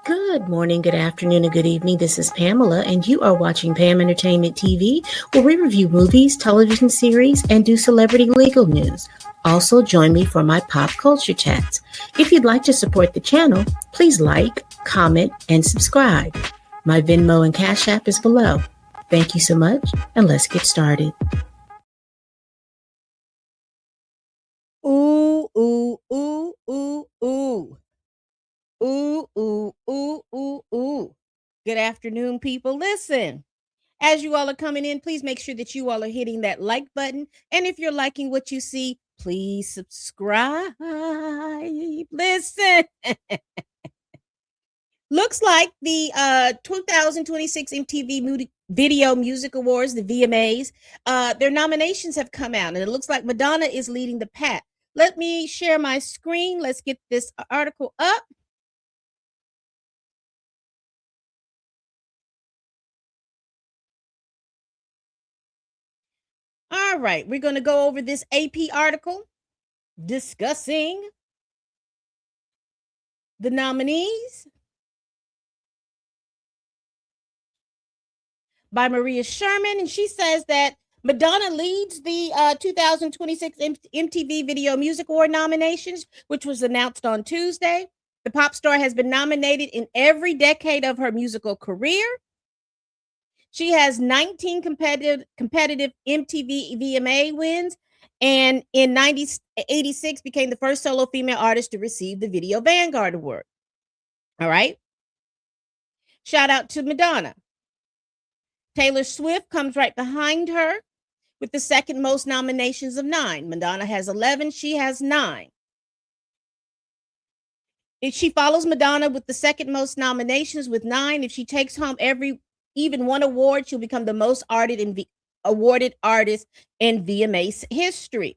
Good morning, good afternoon, and good evening. This is Pamela, and you are watching Pam Entertainment TV, where we review movies, television series, and do celebrity legal news. Also, join me for my pop culture chats. If you'd like to support the channel, please like, comment, and subscribe. My Venmo and Cash App is below. Thank you so much, and let's get started. Ooh, ooh, ooh, ooh, ooh. Ooh, ooh, ooh, ooh, ooh. Good afternoon, people. Listen, as you all are coming in, please make sure that you all are hitting that like button. And if you're liking what you see, please subscribe. Listen, looks like the 2026 MTV Video Music Awards, the VMAs, their nominations have come out, and it looks like Madonna is leading the pack. Let me share my screen. Let's get this article up. All right, we're going to go over this AP article discussing the nominees by Maria Sherman. And she says that Madonna leads the 2026 MTV Video Music Award nominations, which was announced on Tuesday. The pop star has been nominated in every decade of her musical career. She has 19 competitive MTV VMA wins, and in 1986 became the first solo female artist to receive the Video Vanguard Award. All right. Shout out to Madonna. Taylor Swift comes right behind her with the second most nominations of 9. Madonna has 11. She has 9. If she follows Madonna with the second most nominations with 9, if she takes home even one award, she'll become the most awarded artist in VMA history.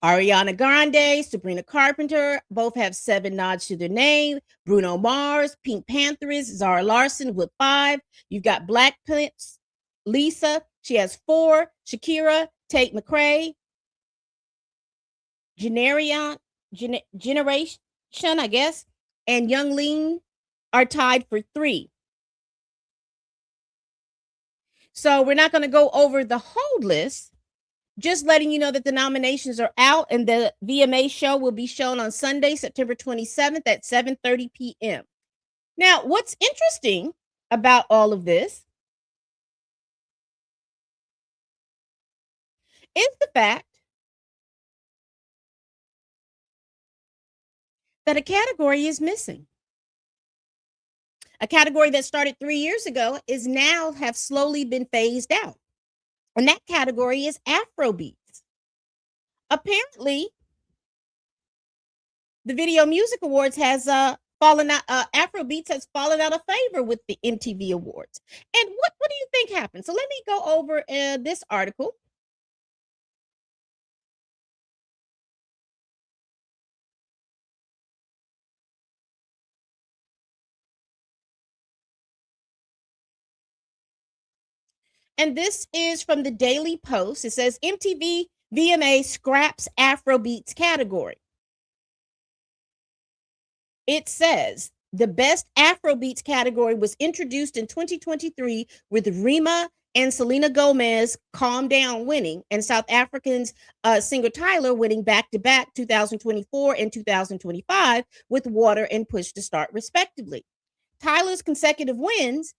Ariana Grande, Sabrina Carpenter, both have 7 nods to their name. Bruno Mars, Pink Panthers, Zara Larsson with 5. You've got Blackpink's Lisa, she has 4. Shakira, Tate McRae, Generation, I guess, and Young Lean are tied for 3. So we're not going to go over the whole list. Just letting you know that the nominations are out, and the VMA show will be shown on Sunday, September 27th at 7:30 p.m. Now, what's interesting about all of this is the fact that a category is missing. A category that started 3 years ago is now have slowly been phased out. And that category is Afrobeats. Apparently, the Video Music Awards has fallen out. Afrobeats has fallen out of favor with the MTV Awards. And what do you think happened? So let me go over this article. And this is from the Daily Post. It says MTV VMA scraps Afrobeats category. It says the best Afrobeats category was introduced in 2023 with Rima and Selena Gomez Calm Down winning, and South African's singer Tyler winning back-to-back 2024 and 2025 with Water and Push to Start respectively. Tyler's consecutive wins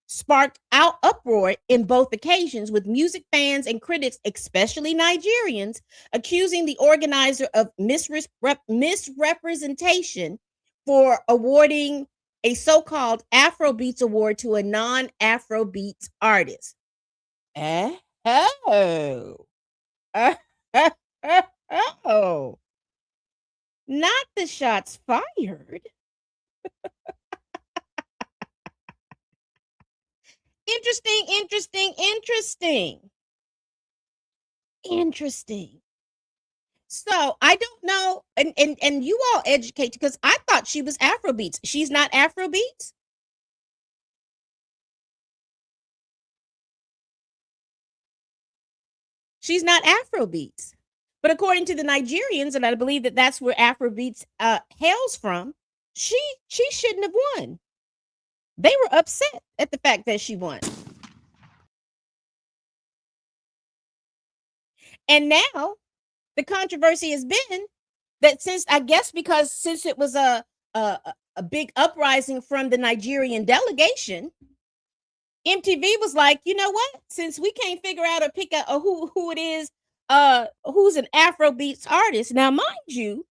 sparked out uproar in both occasions, with music fans and critics, especially Nigerians, accusing the organizer of misrepresentation for awarding a so-called Afrobeats award to a non-Afrobeats artist. Oh. Oh. Not the shots fired. Interesting. So I don't know, and you all educate, because I thought she was Afrobeats. She's not Afrobeats. She's not Afrobeats. But according to the Nigerians, and I believe that that's where Afrobeats hails from, she shouldn't have won. They were upset at the fact that she won. And now the controversy has been that since it was a big uprising from the Nigerian delegation, MTV was like, you know what? Since we can't figure out or pick out who it is, who's an Afro beats artist. Now, mind you,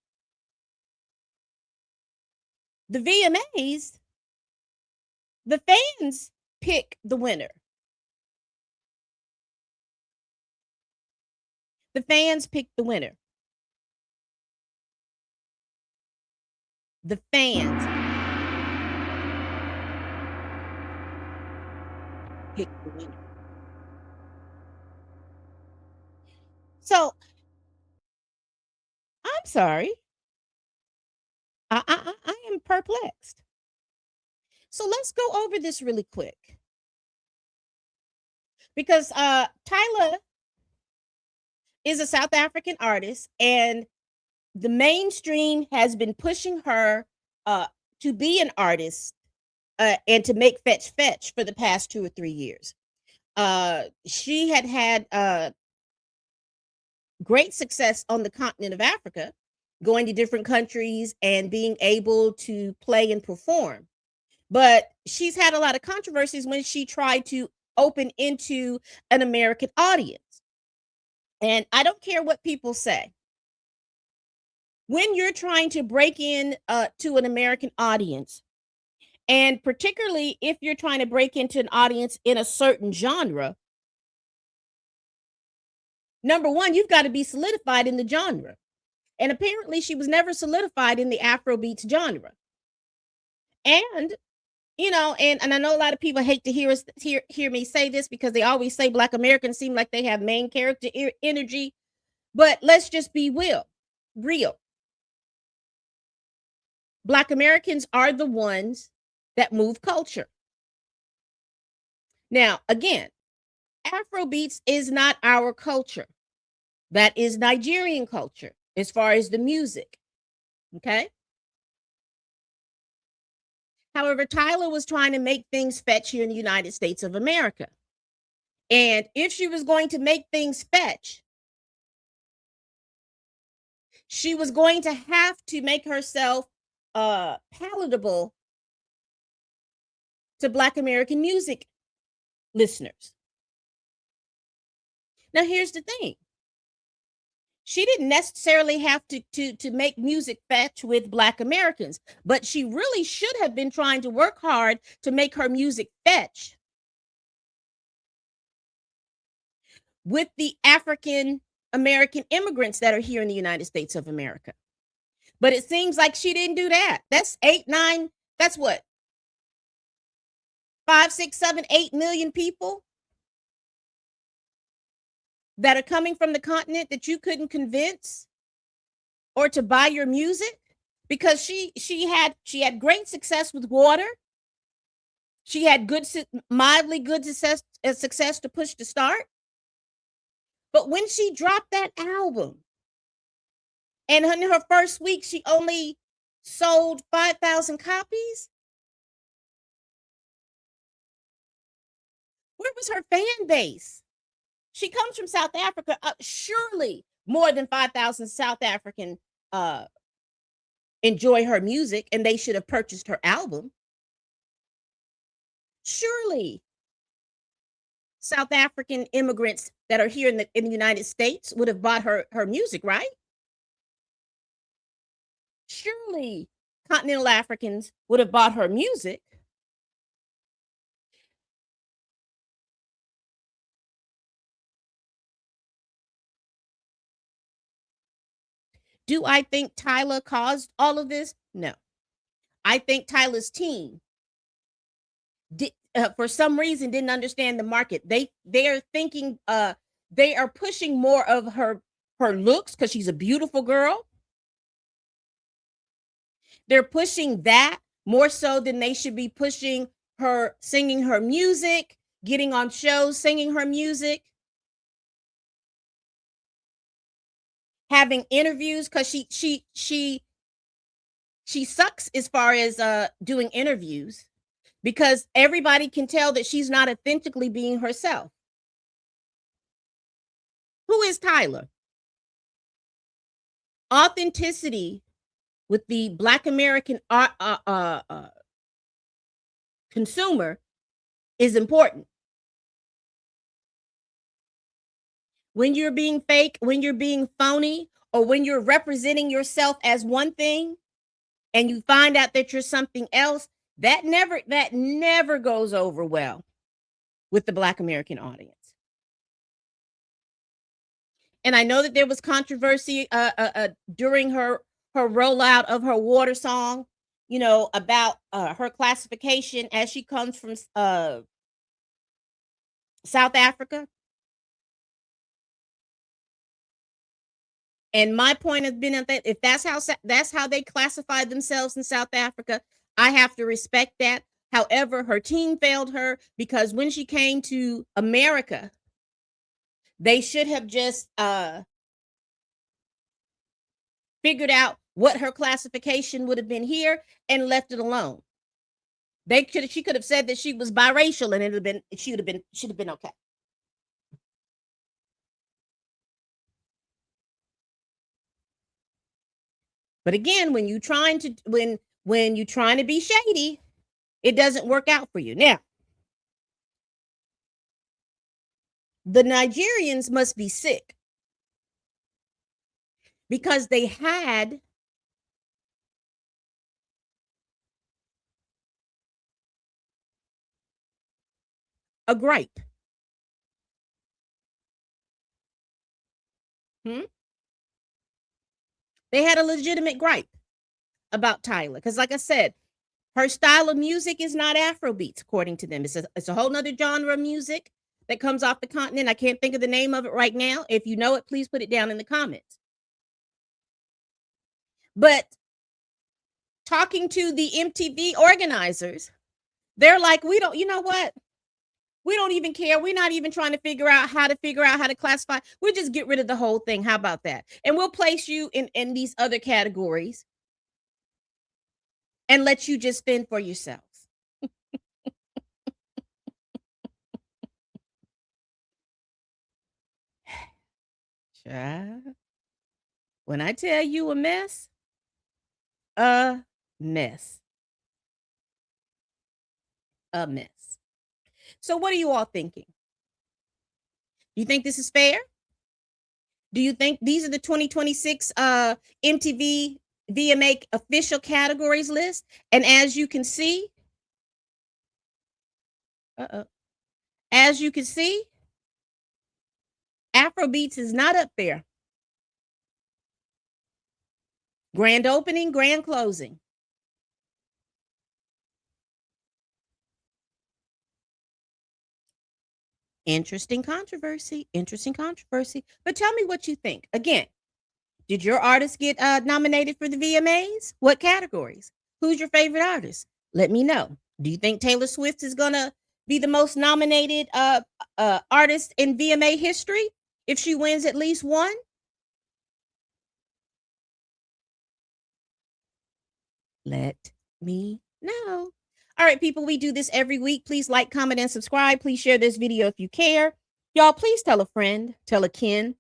the VMAs, the fans pick the winner. The fans pick the winner. The fans pick the winner. So I'm sorry. I am perplexed. So let's go over this really quick. Because Tyla is a South African artist, and the mainstream has been pushing her to be an artist and to make fetch for the past 2 or 3 years. She had great success on the continent of Africa, going to different countries and being able to play and perform. But she's had a lot of controversies when she tried to open into an American audience. And I don't care what people say. When you're trying to break in to an American audience, and particularly if you're trying to break into an audience in a certain genre, number one, you've got to be solidified in the genre. And apparently she was never solidified in the Afrobeats genre. And and I know a lot of people hate to hear me say this because they always say Black Americans seem like they have main character energy, but let's just be real. Black Americans are the ones that move culture. Now, again, Afrobeats is not our culture. That is Nigerian culture as far as the music. Okay. However, Tyla was trying to make things fetch here in the United States of America. And if she was going to make things fetch, she was going to have to make herself palatable to Black American music listeners. Now, here's the thing. She didn't necessarily have to make music fetch with Black Americans, but she really should have been trying to work hard to make her music fetch with the African American immigrants that are here in the United States of America. But it seems like she didn't do that. That's 8, 9, that's what? 5, 6, 7, 8 million people that are coming from the continent that you couldn't convince or to buy your music, because she had great success with Water. She had mildly good success to Push to Start. But when she dropped that album, and in her first week she only sold 5,000 copies, where was her fan base? She comes from South Africa. Surely more than 5,000 South African enjoy her music, and they should have purchased her album. Surely South African immigrants that are here in the United States would have bought her music, right? Surely continental Africans would have bought her music. Do I think Tyla caused all of this? No. I think Tyla's team for some reason didn't understand the market. They are thinking they are pushing more of her looks because she's a beautiful girl. They're pushing that more so than they should be pushing her singing her music, getting on shows, singing her music, having interviews, because she She sucks as far as doing interviews because everybody can tell that she's not authentically being herself. Who is Tyler? Authenticity with the Black American consumer is important. When you're being fake, when you're being phony, or when you're representing yourself as one thing and you find out that you're something else, that never goes over well with the Black American audience. And I know that there was controversy during her rollout of her water song, you know, about her classification as she comes from South Africa. And my point has been that if that's how they classify themselves in South Africa, I have to respect that. However, her team failed her because when she came to America, they should have just figured out what her classification would have been here and left it alone. She could have said that she was biracial and she'd have been okay. But again, when you're trying to be shady, it doesn't work out for you. Now, the Nigerians must be sick because they had a gripe. They had a legitimate gripe about Tyler because, like I said, her style of music is not Afro beats, according to them. It's a whole nother genre of music that comes off the continent. I can't think of the name of it right now. If you know it, please put it down in the comments. But talking to the MTV organizers, they're like, you know what? We don't even care. We're not even trying to figure out how to classify. We'll just get rid of the whole thing. How about that? And we'll place you in these other categories and let you just fend for yourselves. When I tell you a mess, a mess. A mess. So what are you all thinking? Do you think this is fair? Do you think these are the 2026 MTV VMA official categories list? And as you can see, as you can see, Afrobeats is not up there. Grand opening, grand closing. Interesting controversy. But tell me what you think. Again, did your artist get nominated for the VMAs? What categories? Who's your favorite artist? Let me know. Do you think Taylor Swift is gonna be the most nominated artist in VMA history if she wins at least one? Let me know. All right, people, we do this every week. Please like, comment, and subscribe. Please share this video if you care. Y'all, please tell a friend, tell a kin,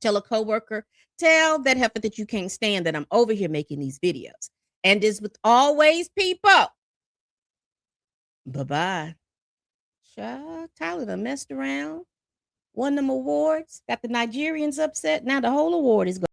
tell a coworker, tell that heifer that you can't stand that I'm over here making these videos. And as with always, people, bye-bye. Tyler done messed around, won them awards, got the Nigerians upset. Now the whole award is gone.